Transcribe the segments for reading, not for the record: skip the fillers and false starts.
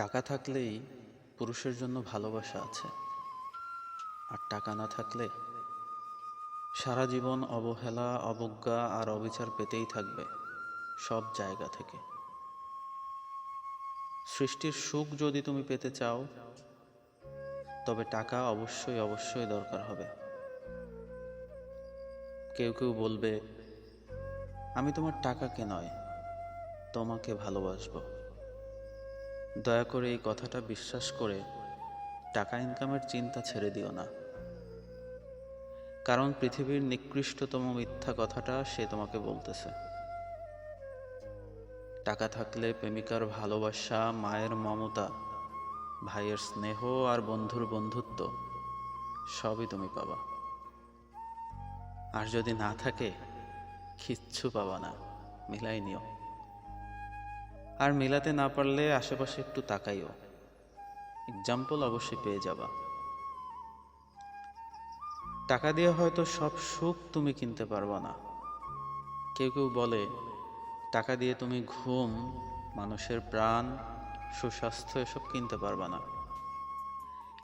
টাকা থাকলেই পুরুষের জন্য ভালোবাসা আছে, আর টাকা না থাকলে সারা জীবন অবহেলা, অবজ্ঞা আর অবিচার পেতেই থাকবে সব জায়গা থেকে। সৃষ্টির সুখ যদি তুমি পেতে চাও, তবে টাকা অবশ্যই অবশ্যই দরকার হবে। কেউ কেউ বলবে, আমি তোমার টাকাকে নয়, তোমাকে ভালোবাসবো। দয়া করে এই কথাটা বিশ্বাস করে টাকা ইনকামের চিন্তা ছেড়ে দিও না, কারণ পৃথিবীর নিকৃষ্টতম মিথ্যা কথাটা সে তোমাকে বলতেছে। টাকা থাকলে প্রেমিকার ভালোবাসা, মায়ের মমতা, ভাইয়ের স্নেহ আর বন্ধুর বন্ধুত্ব সবই তুমি পাবা। আর যদি না থাকে, কিচ্ছু পাবা না, মিলাই নিও। আর মিলাতে না পারলে আশেপাশে একটু তাকাইও, এক্সাম্পল অবশ্যই পেয়ে যাবা। টাকা দিয়ে হয়তো সব সুখ তুমি কিনতে পারবা না। কেউ কেউ বলে, টাকা দিয়ে তুমি ঘুম, মানুষের প্রাণ, সুস্বাস্থ্য এসব কিনতে পারবা না।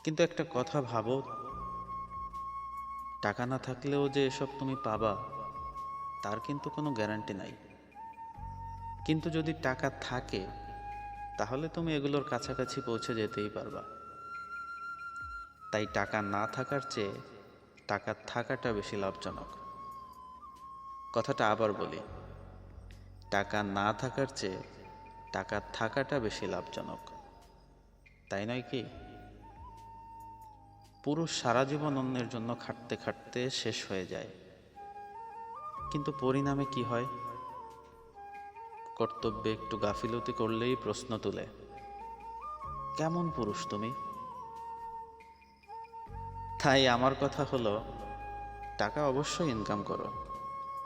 কিন্তু একটা কথা ভাবো, টাকা না থাকলেও যে এসব তুমি পাবা তার কিন্তু কোনো গ্যারান্টি নাই। কিন্তু যদি টাকা থাকে, তাহলে তুমি এগুলোর কাছাকাছি পৌঁছে যেতেই পারবা। তাই টাকা না থাকার চেয়ে টাকা থাকাটা বেশি লাভজনক। কথাটা আবার বলি, টাকা না থাকার চেয়ে টাকা থাকাটা বেশি লাভজনক, তাই নয় কি? পুরুষ সারা জীবন অন্যের জন্য খাটতে খাটতে শেষ হয়ে যায়, কিন্তু পরিণামে কি হয়? কর্তব্যে একটু গাফিলতি করলেই প্রশ্ন তুলে, কেমন পুরুষ তুমি? তাই আমার কথা হলো, টাকা অবশ্যই ইনকাম করো,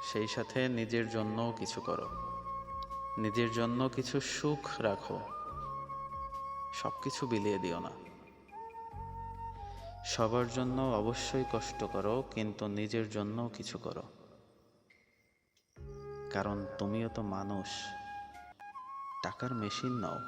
সেই সাথে নিজের জন্যও কিছু করো, নিজের জন্য কিছু সুখ রাখো। সবকিছু বিলিয়ে দিও না। সবার জন্য অবশ্যই কষ্ট করো, কিন্তু নিজের জন্যও কিছু করো, কারণ তুমিও তো মানুষ, টাকার মেশিন নও।